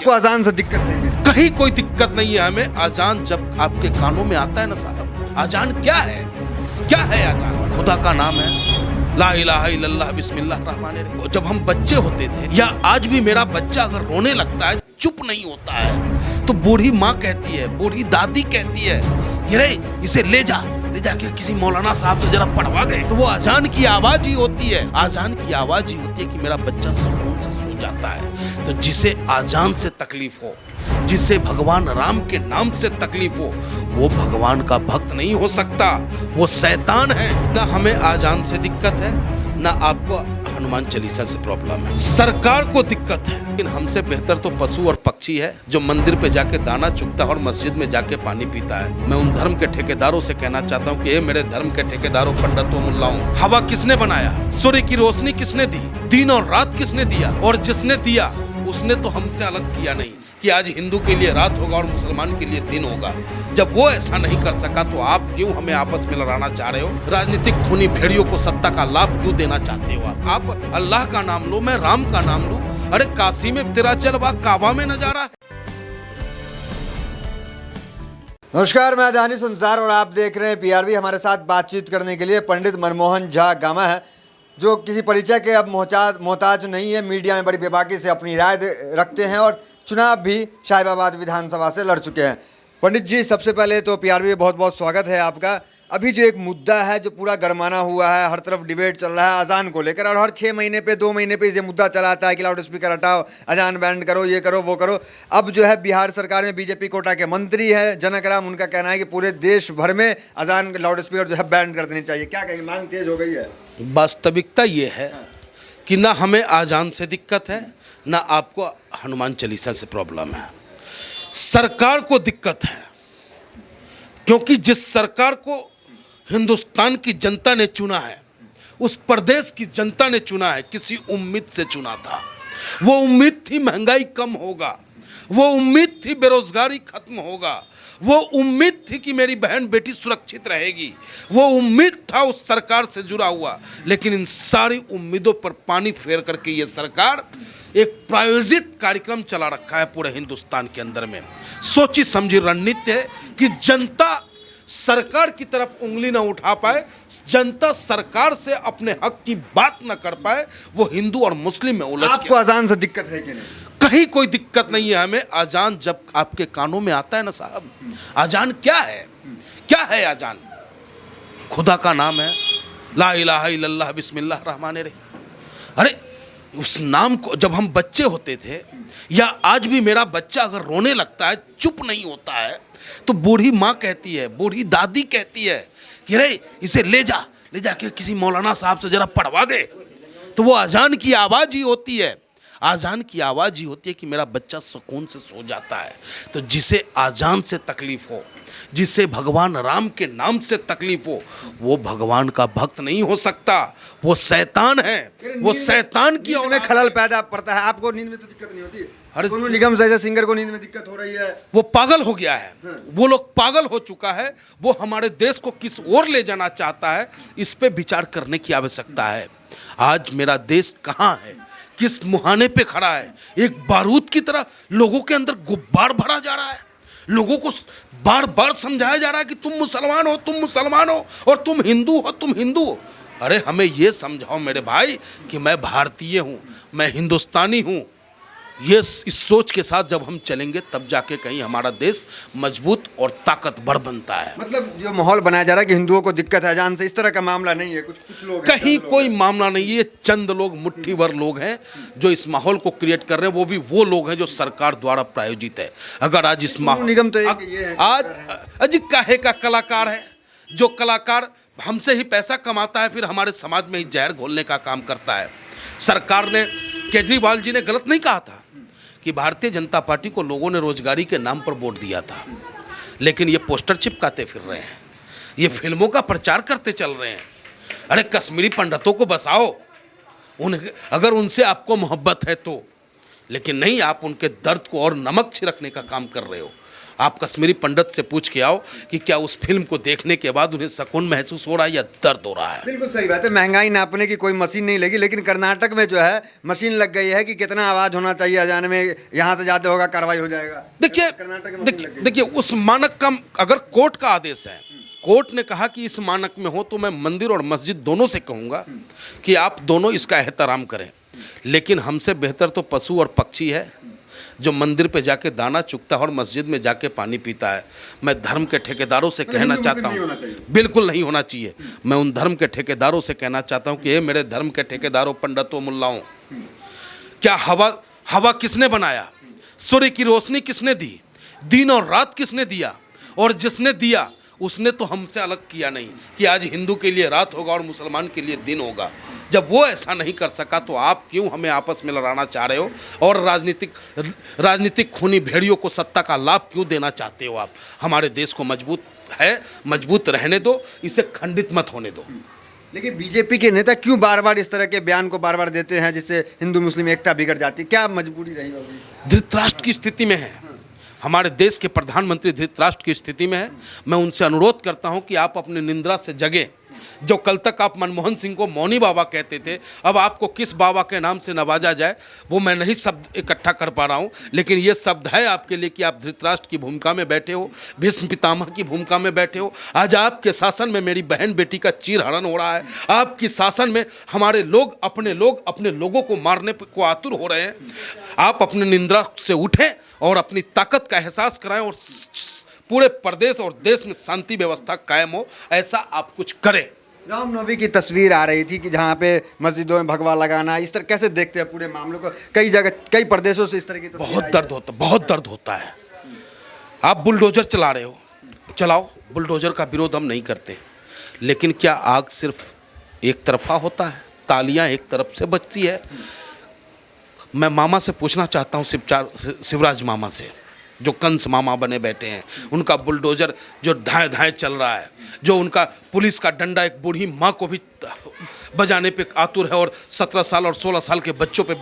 आपको अजान से दिक्कत है? कहीं कोई दिक्कत नहीं है हमें। अजान जब आपके कानों में आता है ना साहब, अजान क्या है? क्या है अजान? खुदा का नाम है, ला इलाहा इल्लल्लाह बिस्मिल्लाह रहमानिर रहीम। जब हम बच्चे होते थे, या आज भी मेरा बच्चा अगर रोने लगता है, चुप नहीं होता है, तो बूढ़ी माँ कहती है, बूढ़ी दादी कहती है, ये रे इसे ले जाके किसी मौलाना साहब से जरा पढ़वा दे। तो वो अजान की आवाज ही होती है, अजान की आवाज ही होती है कि मेरा बच्चा सुकून से सो जाता है। तो जिसे अजान से तकलीफ हो, जिसे भगवान राम के नाम से तकलीफ हो, वो भगवान का भक्त नहीं हो सकता, वो शैतान है। ना हमें अजान से दिक्कत है, ना आपको हनुमान चालीसा से प्रॉब्लम है। सरकार को दिक्कत है, लेकिन हमसे बेहतर तो पशु और पक्षी है जो मंदिर पे जाके दाना चुगता है और मस्जिद में जाके पानी पीता है। मैं उन धर्म के ठेकेदारों से कहना चाहता हूँ कि ये मेरे धर्म के ठेकेदारों, पंडितों, मुल्लाओं, हवा किसने बनाया? सूर्य की रोशनी किसने दी? दिन और रात किसने दिया? और जिसने दिया उसने तो हमसे अलग किया नहीं कि आज हिंदू के लिए रात होगा और मुसलमान के लिए दिन होगा। जब वो ऐसा नहीं कर सका तो आप क्यों हमें आपस में लड़ाना चाह रहे हो? राजनीतिक खूनी भेड़ियों को सत्ता का लाभ क्यों देना चाहते हो? आप अल्लाह का नाम लो, मैं राम का नाम लूं। अरे काशी में तेरा जलवा, काबा में नजारा है। नमस्कार, मैं दानिश अंसार और आप देख रहे हैं पीआरवी। हमारे साथ बातचीत करने के लिए पंडित मनमोहन झा गामा है, जो किसी परिचय के अब मोहताज नहीं है। मीडिया में बड़ी बेबाकी से अपनी राय रखते हैं और चुनाव भी शाहिबाबाद विधानसभा से लड़ चुके हैं। पंडित जी, सबसे पहले तो पीआरवी में बहुत बहुत स्वागत है आपका। अभी जो एक मुद्दा है जो पूरा गरमाना हुआ है, हर तरफ डिबेट चल रहा है अजान को लेकर, और हर 6 महीने पे 2 महीने पे ये मुद्दा चलाता है कि लाउड स्पीकर हटाओ, अजान बैंड करो, ये करो, वो करो। अब जो है बिहार सरकार में बीजेपी कोटा के मंत्री है जनक राम, उनका कहना है कि पूरे देश भर में अजान लाउड स्पीकर जो है बैंड कर देनी चाहिए। क्या कहेंगे, मांग तेज हो गई है? वास्तविकता ये है कि ना हमें अजान से दिक्कत है, ना आपको हनुमान चालीसा से प्रॉब्लम है। सरकार को दिक्कत है, क्योंकि जिस सरकार को हिंदुस्तान की जनता ने चुना है, उस प्रदेश की जनता ने चुना है, किसी उम्मीद से चुना था। वो उम्मीद थी महंगाई कम होगा, वो उम्मीद थी बेरोजगारी खत्म होगा, वो उम्मीद थी कि मेरी बहन बेटी सुरक्षित रहेगी, वो उम्मीद था उस सरकार से जुड़ा हुआ। लेकिन इन सारी उम्मीदों पर पानी फेर करके ये सरकार एक प्रायोजित कार्यक्रम चला रखा है पूरे हिंदुस्तान के अंदर में। सोची समझी रणनीति है कि जनता सरकार की तरफ उंगली न उठा पाए, जनता सरकार से अपने हक की बात न कर पाए, वो हिंदू और मुस्लिम में उलझ। आपको अजान से दिक्कत है कि नहीं? कहीं कोई दिक्कत नहीं है हमें। अजान जब आपके कानों में आता है ना साहब, अजान क्या है? क्या है अजान? खुदा का नाम है, ला इलाहा इल्लल्लाह बिस्मिल्लाह रहमानिर रहीम। अरे उस नाम को जब हम बच्चे होते थे, या आज भी मेरा बच्चा अगर रोने लगता है, चुप नहीं होता है, तो बूढ़ी माँ कहती है, बूढ़ी दादी कहती है कि रे इसे ले जाके किसी मौलाना साहब से जरा पढ़वा दे। तो वो अजान की आवाज ही होती है, आजान की आवाज़ ही होती है कि मेरा बच्चा सुकून से सो जाता है। तो जिसे आजान से तकलीफ हो, जिसे भगवान राम के नाम से तकलीफ हो, वो भगवान का भक्त नहीं हो सकता, वो शैतान है। वो शैतान की उन्हें खलल पैदा पड़ता है। आपको नींद में तो दिक्कत नहीं होती? हर सोनू निगम जैसे सिंगर को नींद में दिक्कत हो रही है। वो पागल हो गया है, वो लोग पागल हो चुका है। वो हमारे देश को किस ओर ले जाना चाहता है, इस पे विचार करने की आवश्यकता है। आज मेरा देश कहाँ है, किस मुहाने पे खड़ा है? एक बारूद की तरह लोगों के अंदर गुब्बार भरा जा रहा है। लोगों को बार बार समझाया जा रहा है कि तुम मुसलमान हो, तुम मुसलमान हो, और तुम हिंदू हो, तुम हिंदू हो। अरे हमें ये समझाओ मेरे भाई कि मैं भारतीय हूँ, मैं हिंदुस्तानी हूँ। ये इस सोच के साथ जब हम चलेंगे तब जाके कहीं हमारा देश मजबूत और ताकतवर बनता है। मतलब जो माहौल बनाया जा रहा है कि हिंदुओं को दिक्कत है अजान से, इस तरह का मामला नहीं है। कुछ लोग कहीं कोई मामला नहीं है। ये चंद लोग, मुट्ठी भर लोग हैं जो इस माहौल को क्रिएट कर रहे हैं। वो भी वो लोग हैं जो सरकार द्वारा प्रायोजित है। अगर आज इस माहौल निगम तो ये है, आज अजी काहे का कलाकार है, जो कलाकार हमसे ही पैसा कमाता है, फिर हमारे समाज में ही जहर घोलने का काम करता है। सरकार ने, केजरीवाल जी ने गलत नहीं कहा था कि भारतीय जनता पार्टी को लोगों ने रोजगारी के नाम पर वोट दिया था, लेकिन ये पोस्टर चिपकाते फिर रहे हैं, ये फिल्मों का प्रचार करते चल रहे हैं। अरे कश्मीरी पंडितों को बसाओ, अगर उनसे आपको मोहब्बत है तो, लेकिन नहीं, आप उनके दर्द को और नमक छिड़कने का काम कर रहे हो। आप कश्मीरी पंडित से पूछ के आओ कि क्या उस फिल्म को देखने के बाद उन्हें सुकून महसूस हो रहा है या दर्द हो रहा है। बिल्कुल सही बात है, महंगाई नापने की कोई मशीन नहीं लगी, लेकिन कर्नाटक में जो है मशीन लग गई है कि कितना आवाज़ होना चाहिए अजान में, यहाँ से ज़्यादा होगा कार्रवाई हो जाएगा। देखिए उस मानक का अगर कोर्ट का आदेश है, कोर्ट ने कहा कि इस मानक में हो, तो मैं मंदिर और मस्जिद दोनों से कहूँगा कि आप दोनों इसका एहतराम करें। लेकिन हमसे बेहतर तो पशु और पक्षी है जो मंदिर पे जाके दाना चुगता है और मस्जिद में जाके पानी पीता है। मैं धर्म के ठेकेदारों से कहना चाहता हूँ, बिल्कुल नहीं होना चाहिए। मैं उन धर्म के ठेकेदारों से कहना चाहता हूँ कि ये मेरे धर्म के ठेकेदारों, पंडितों, मुल्लाओं, क्या हवा किसने बनाया? सूर्य की रोशनी किसने दी? दिन और रात किसने दिया? और जिसने दिया उसने तो हमसे अलग किया नहीं कि आज हिंदू के लिए रात होगा और मुसलमान के लिए दिन होगा। जब वो ऐसा नहीं कर सका तो आप क्यों हमें आपस में लड़ाना चाह रहे हो और राजनीतिक खूनी भेड़ियों को सत्ता का लाभ क्यों देना चाहते हो? आप हमारे देश को मजबूत रहने दो, इसे खंडित मत होने दो। लेकिन बीजेपी के नेता क्यों बार बार इस तरह के बयान को बार बार देते हैं जिससे हिंदू मुस्लिम एकता बिगड़ जाती है? क्या मजबूरी रही होगी? धृतराष्ट्र की स्थिति में है, हमारे देश के प्रधानमंत्री धृतराष्ट्र की स्थिति में है। मैं उनसे अनुरोध करता हूं कि आप अपनी निंद्रा से जगें। जो कल तक आप मनमोहन सिंह को मौनी बाबा कहते थे, अब आपको किस बाबा के नाम से नवाजा जाए वो मैं नहीं शब्द इकट्ठा कर पा रहा हूं, लेकिन ये शब्द है आपके लिए कि आप धृतराष्ट्र की भूमिका में बैठे हो, भीष्म पितामह की भूमिका में बैठे हो। आज आपके शासन में मेरी बहन बेटी का चीरहरण हो रहा है। आपकी शासन में हमारे लोग अपने लोगों को मारने को आतुर हो रहे हैं। आप अपने निंद्रा से उठें और अपनी ताकत का एहसास कराएं और पूरे प्रदेश और देश में शांति व्यवस्था कायम हो, ऐसा आप कुछ करें। रामनवमी की तस्वीर आ रही थी कि जहाँ पे मस्जिदों में भगवा लगाना, इस तरह कैसे देखते हैं पूरे मामलों को? कई जगह कई प्रदेशों से इस तरह की बहुत दर्द होता है। आप बुलडोजर चला रहे हो, चलाओ, बुलडोजर का विरोध हम नहीं करते, लेकिन क्या आग सिर्फ एक तरफा होता है? तालियां एक तरफ से बजती है? मैं मामा से पूछना चाहता हूँ, शिवराज मामा से, जो कंस मामा बने बैठे हैं, उनका बुलडोजर जो धाए धाए चल रहा है, जो उनका पुलिस का डंडा एक बूढ़ी माँ को भी बजाने पे आतुर है और 17 साल और 16 साल के बच्चों पे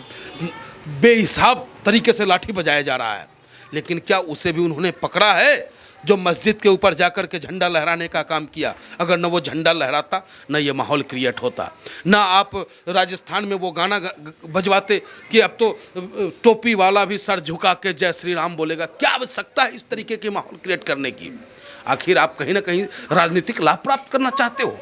बेहिसाब तरीके से लाठी बजाया जा रहा है, लेकिन क्या उसे भी उन्होंने पकड़ा है जो मस्जिद के ऊपर जाकर के झंडा लहराने का काम किया? अगर न वो झंडा लहराता न ये माहौल क्रिएट होता, ना आप राजस्थान में वो गाना बजवाते कि अब तो टोपी वाला भी सर झुका के जय श्री राम बोलेगा। क्या आवश्यकता है इस तरीके के माहौल क्रिएट करने की? आखिर आप कहीं ना कहीं राजनीतिक लाभ प्राप्त करना चाहते हो,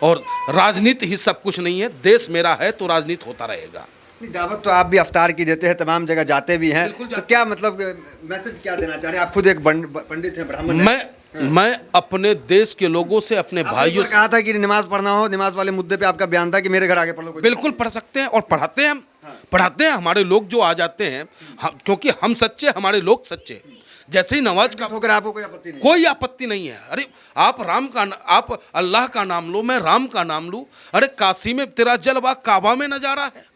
और राजनीति ही सब कुछ नहीं है। देश मेरा है तो राजनीति होता रहेगा। दावत तो आप भी अफ्तार की देते हैं, तमाम जगह जाते भी हैं, तो क्या मतलब मैसेज क्या देना चाह रहे हैं? आप खुद एक पंडित हैं, ब्राह्मण हैं। मैं अपने देश के लोगों से, अपने भाइयों से कहा था कि नमाज पढ़ना हो, नमाज वाले मुद्दे पे आपका बयान था कि मेरे घर आके पढ़ लो। बिल्कुल पढ़ सकते हैं और पढ़ाते हैं, पढ़ाते हैं। हमारे लोग जो आ जाते हैं, क्योंकि हम सच्चे, हमारे लोग सच्चे। जैसे ही नमाज का होकर आपको कोई आपत्ति नहीं? कोई आपत्ति नहीं है। अरे आप अल्लाह का नाम लो, मैं राम का नाम लूँ। अरे काशी में तेरा जलवा काबा में नजारा है।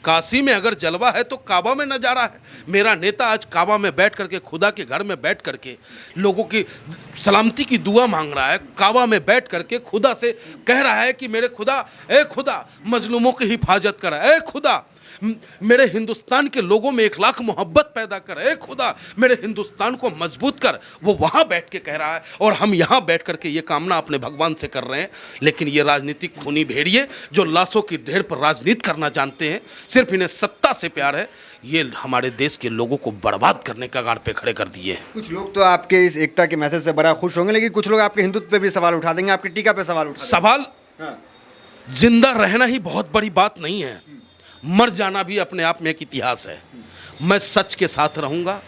काशी में अगर जलवा है तो काबा में नजारा है। मेरा नेता आज काबा में बैठ करके, खुदा के घर में बैठ करके लोगों की सलामती की दुआ मांग रहा है। काबा में बैठ करके खुदा से कह रहा है कि मेरे खुदा, ए खुदा, मजलूमों की हिफाजत कर, ए खुदा, मेरे हिंदुस्तान के लोगों में 1 लाख मोहब्बत पैदा कर, ए खुदा, मेरे हिंदुस्तान को मजबूत कर। वो वहाँ बैठ के कह रहा है और हम यहाँ बैठ करके ये कामना अपने भगवान से कर रहे हैं। लेकिन ये राजनीतिक खूनी भेड़िए जो लाशों की ढेर पर राजनीति करना जानते हैं, सिर्फ इन्हें सत्ता से प्यार है, ये हमारे देश के लोगों को बर्बाद करने का कगार पे खड़े कर दिए हैं। कुछ लोग तो आपके इस एकता के मैसेज से बड़ा खुश होंगे, लेकिन कुछ लोग आपके हिंदुत्व पे भी सवाल उठा देंगे, आपकी टीका पे सवाल उठा देंगे। सवाल, जिंदा रहना ही बहुत बड़ी बात नहीं है, मर जाना भी अपने आप में एक इतिहास है। मैं सच के साथ रहूंगा।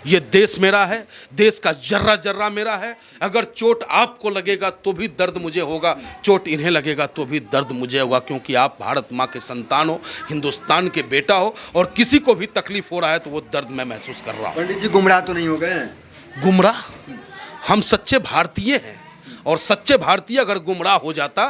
ये देश मेरा है, देश का जर्रा जर्रा मेरा है। अगर चोट आपको लगेगा तो भी दर्द मुझे होगा, चोट इन्हें लगेगा तो भी दर्द मुझे होगा, क्योंकि आप भारत माँ के संतान हो, हिंदुस्तान के बेटा हो, और किसी को भी तकलीफ हो रहा है तो वो दर्द मैं महसूस कर रहा हूँ। पंडित जी गुमराह तो नहीं हो गए हैं? गुमराह? हम सच्चे भारतीय हैं और सच्चे भारतीय अगर गुमराह हो जाता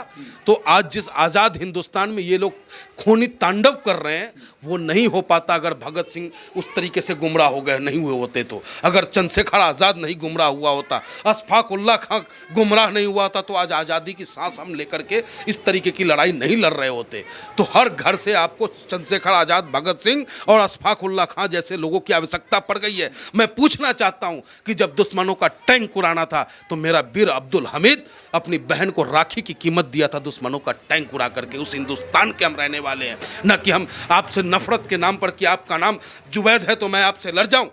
तो आज जिस आज़ाद हिंदुस्तान में ये लोग खूनी तांडव कर रहे हैं वो नहीं हो पाता अगर भगत सिंह उस तरीके से गुमराह हो गए नहीं हुए होते तो। अगर चंद्रशेखर आज़ाद नहीं गुमराह हुआ होता, अशफाक उल्लाह खां गुमराह नहीं हुआ होता तो आज आज़ादी की सांस हम लेकर के इस तरीके की लड़ाई नहीं लड़ रहे होते। तो हर घर से आपको चंद्रशेखर आज़ाद, भगत सिंह और अशफाक उल्लाह खां जैसे लोगों की आवश्यकता पड़ गई है। मैं पूछना चाहता हूं कि जब दुश्मनों का टैंक उड़ाना था तो मेरा वीर अब्दुल हमीद अपनी बहन को राखी की कीमत दिया था दुश्मनों का टैंक उड़ा करके। उस हिंदुस्तान के हम रहने वाले हैं, न कि हम आपसे नफरत के नाम पर कि आपका नाम जुवैद है तो मैं आपसे लड़ जाऊं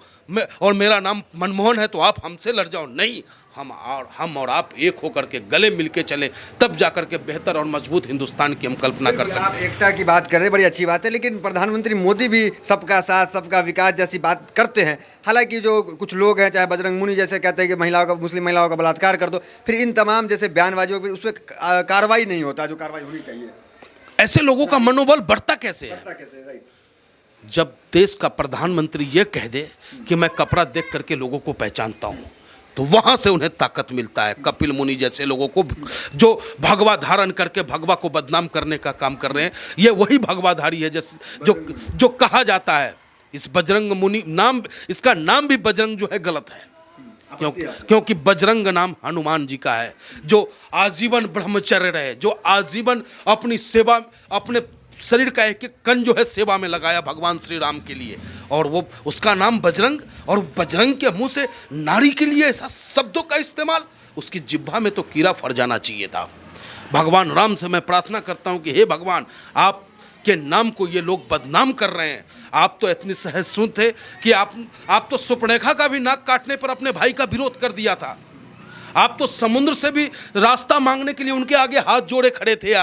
और मेरा नाम मनमोहन है तो आप हमसे लड़ जाओ। नहीं, हम और आप एक होकर के गले मिलके चले तब जाकर के बेहतर और मजबूत हिंदुस्तान की हम कल्पना कर सकते हैं। आप एकता की बात कर रहे हैं, बड़ी अच्छी बात है, लेकिन प्रधानमंत्री मोदी भी सबका साथ सबका विकास जैसी बात करते हैं। हालांकि जो कुछ लोग हैं, चाहे बजरंग मुनि जैसे कहते हैं कि महिलाओं का, मुस्लिम महिलाओं का बलात्कार कर दो, फिर इन तमाम जैसे बयानबाजियों पर उस पर कार्रवाई नहीं होता जो कार्रवाई होनी चाहिए। ऐसे लोगों का मनोबल बढ़ता कैसे है? जब देश का प्रधानमंत्री ये कह दे कि मैं कपड़ा देख करके लोगों को पहचानता हूं तो वहां से उन्हें ताकत मिलता है। कपिल मुनि जैसे लोगों को जो भगवा धारण करके भगवा को बदनाम करने का काम कर रहे हैं, ये वही भगवाधारी है जो कहा जाता है। इस बजरंग मुनि नाम, इसका नाम भी बजरंग जो है गलत है, क्योंकि बजरंग नाम हनुमान जी का है जो आजीवन ब्रह्मचर्य रहे, जो आजीवन अपनी सेवा, अपने शरीर का एक एक कण जो है सेवा में लगाया भगवान श्री राम के लिए, और वो उसका नाम बजरंग, और बजरंग के मुंह से नारी के लिए ऐसा शब्दों का इस्तेमाल, उसकी जिह्वा में तो कीड़ा फर जाना चाहिए था। भगवान राम से मैं प्रार्थना करता हूं कि हे भगवान, आप के नाम को ये लोग बदनाम कर रहे हैं। आप तो इतनी सहिष्णु थे कि आप तो सुपर्णरेखा का भी नाक काटने पर अपने भाई का विरोध कर दिया था। आप तो समुद्र से भी रास्ता मांगने के लिए उनके आगे हाथ जोड़े खड़े थे।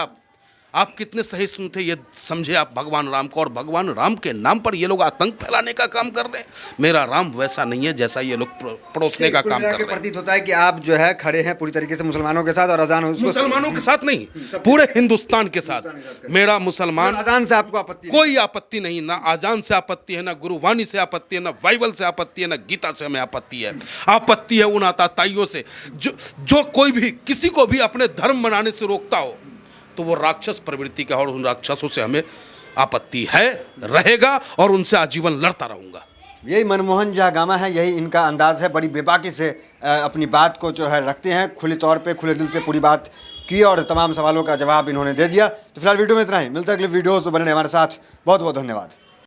आप कितने सहिष्णु थे ये समझे आप भगवान राम को, और भगवान राम के नाम पर ये लोग आतंक फैलाने का काम कर रहे हैं। मेरा राम वैसा नहीं है जैसा ये लोग परोसने का काम कर रहे हैं। प्रतीत होता है कि आप जो है खड़े हैं पूरी तरीके से मुसलमानों के साथ, और अजान मुसलमानों के साथ नहीं, पूरे हिंदुस्तान के साथ। मेरा मुसलमान अजान से आपको आपत्ति? कोई आपत्ति नहीं, ना अजान से आपत्ति है, ना गुरुवाणी से आपत्ति है, ना बाइबल से आपत्ति है, ना गीता से हमें आपत्ति है। आपत्ति है उन आताताइयों से जो कोई भी किसी को भी अपने धर्म मनाने से रोकता हो तो वो राक्षस प्रवृत्ति का, और उन राक्षसों से हमें आपत्ति है, रहेगा, और उनसे आजीवन लड़ता रहूंगा। यही मनमोहन झा गामा है, यही इनका अंदाज है। बड़ी बेबाकी से अपनी बात को जो है रखते हैं, खुले तौर पे खुले दिल से पूरी बात की और तमाम सवालों का जवाब इन्होंने दे दिया। तो फिलहाल वीडियो में इतना ही, मिलता है अगले वीडियो से। बने हमारे साथ, बहुत बहुत धन्यवाद।